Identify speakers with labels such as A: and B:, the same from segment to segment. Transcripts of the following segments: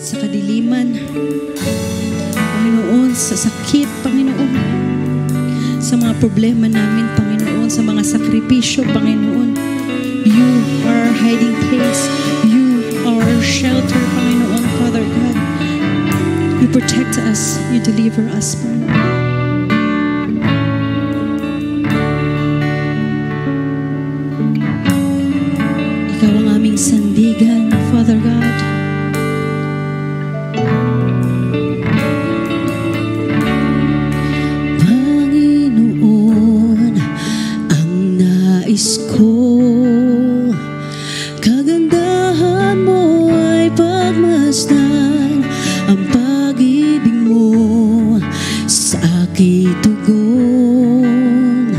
A: sa kadiliman, Panginoon, sa sakit, Panginoon, sa mga problema namin, Panginoon, sa mga sakripisyo, Panginoon. You are our hiding place. You are our shelter, Panginoon, Father God. You protect us. You deliver us, Panginoon. Ikaw ang aming sandigan, Father God. Panginoon, ang nais ko, kagandahan mo ay pagmasdan, ang pag-ibig mo sa aking tugon,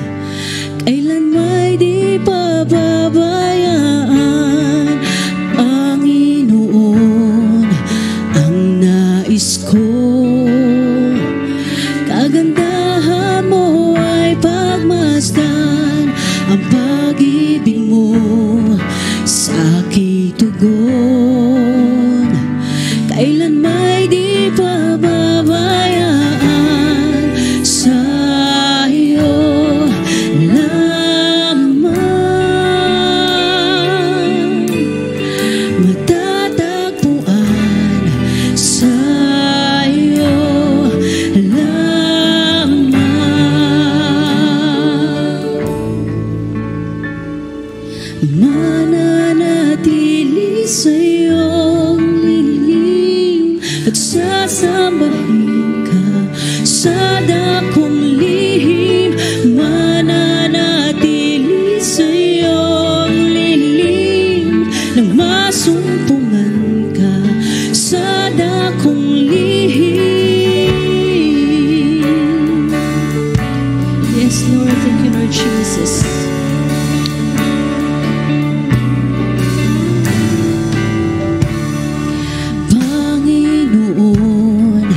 A: kailan may di pababayaan. Panginoon, ang nais ko, kagandahan mo ay pagmasdan, ang pag-ibig mo sa aking tugon, kailan may di pababayaan. Sa iyo lamang matatagpuan, sa iyo lamang mananatili sa iyong lilim at sasambahin ka sa dakong lihim. Mananatili sa iyong lilim nang masumpungan ka sa dakong lihim. Yes, Lord. Thank you, Lord Jesus. Panginoon,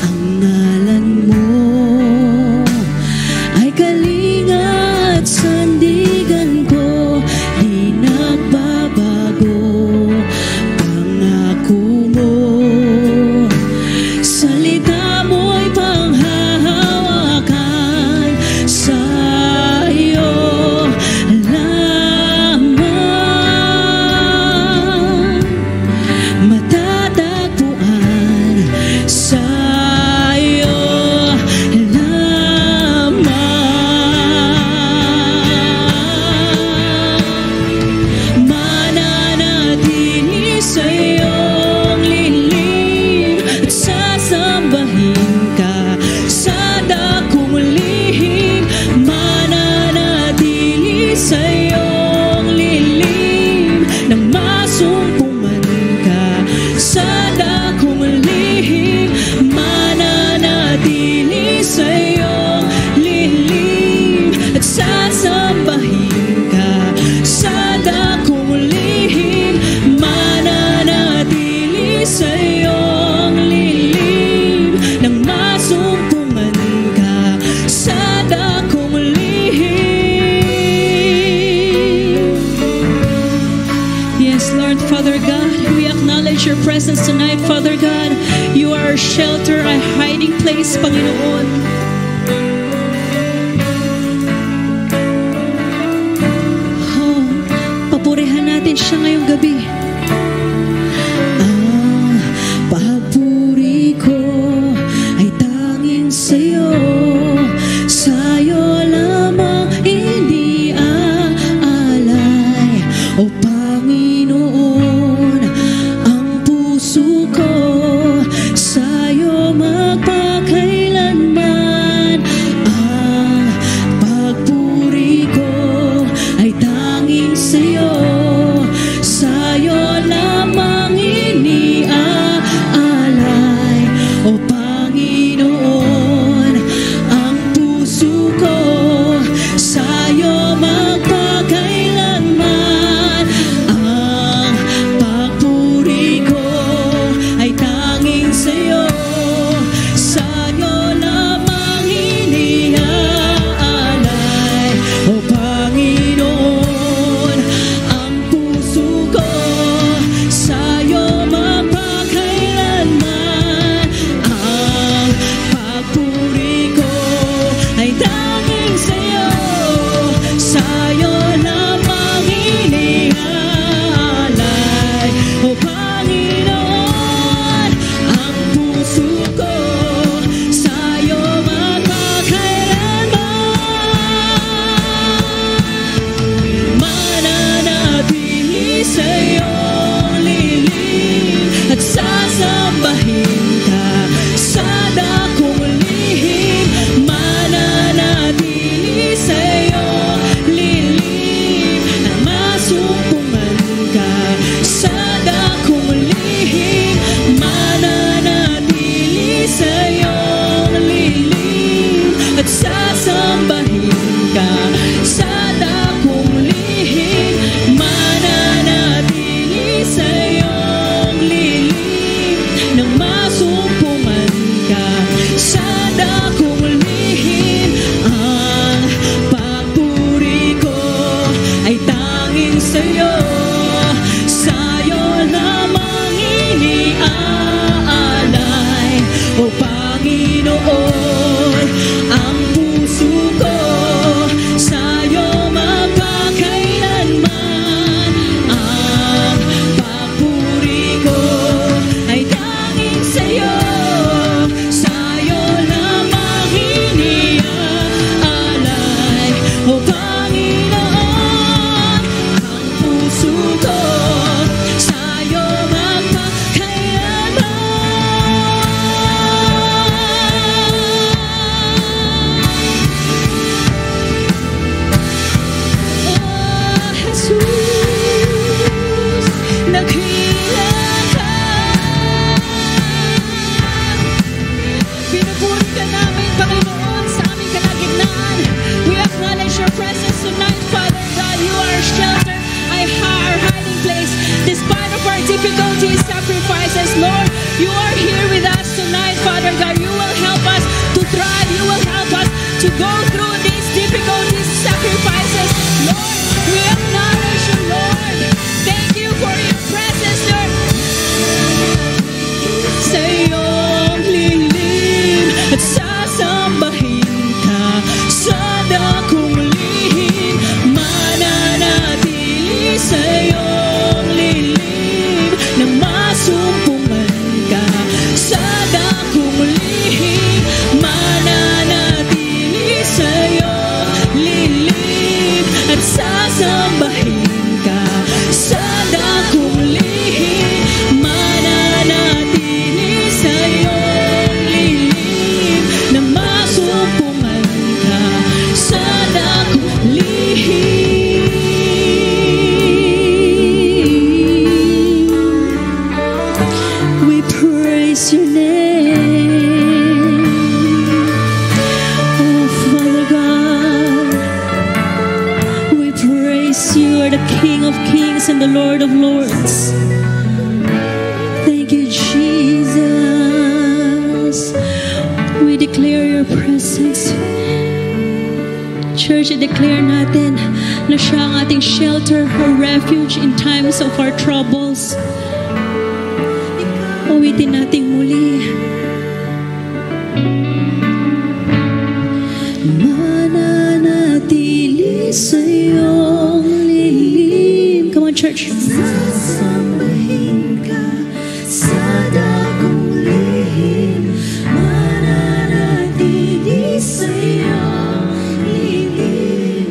A: ang ngalan mo ay kalinga at sandigan ko, di nagbabago. Pangako mo, salita mo'y panghahawakan, sa iyo lamang matatagpuan, sa iyo lamang mananatili sa iyong lilim at sasambahin ka sa dakong lihim. Mananatili sa iyong lilim nang masumpungan ka sa dakong lihim. Mananatili sa iyong lilim at sasambahin ka sa dakong lihim. Mananatili sa iyong lilim nang masumpungan ka sa dakong lihim. Yes, Lord, Father God, we acknowledge your presence tonight, Father God. You are our shelter, our hiding place, Panginoon. Oh, papurihan natin siya ngayong gabi. Ang papuri ko ay tanging sa'yo, sa'yo lamang iniaalay. O Panginoon, ang puso ko sa'yo magpakailanman. Ang pagpuri ko ay tanging sa'yo, sa'yo difficulties, sacrifices, Lord, you are here with us tonight, Father God. You will help us to thrive. You will help us to go through these difficulties, sacrifices. Lord, we acknowledge you, Lord. Thank you for your presence, Lord. Sa iyong lilin at sasambahin ka sa dakong lihim, mananatili sa iyong lilin na masumpungan ka sa dakong lihim, mananatili sa iyong lilin at sasambahin ka sa dakong lihim, mananatili sa iyong lilin na masumpungan ka sa dakong lihim. We praise your name, oh Father God. We praise you, are the King of Kings and the Lord of Lords. Thank you, Jesus. We declare your presence. Church, i-declare natin na siya ang ating shelter or refuge in times of our troubles. Uwitin natin muli. Mananatili sa iyong lilim. Come on, church. Sasambahin ka sa dakong lihim, mananatili sa iyong lilim,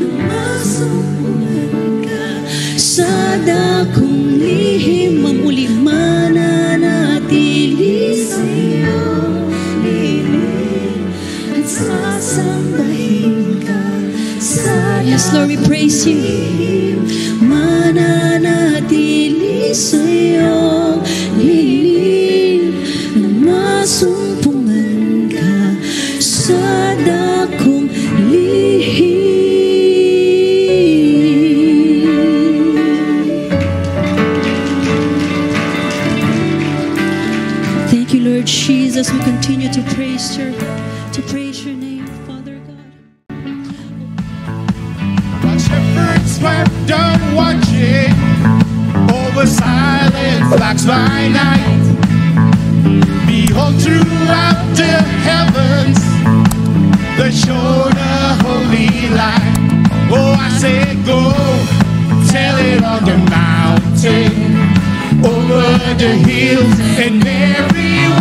A: na masumpungan ka sa dakong lihim. Mamuli, mananatili sa iyong lilim at sasambahin ka sa dakong. Yes, Lord, we praise you. Mananatili sa iyong lilim na masumpungan ka sa dakong lihim. Thank you, Lord Jesus. We continue to praise your name, Father God.
B: While shepherds slept down watching over silent flocks by night, behold, throughout the heavens there shone a holy light. Oh, I say go, tell it on the mountain, over the hills and everywhere.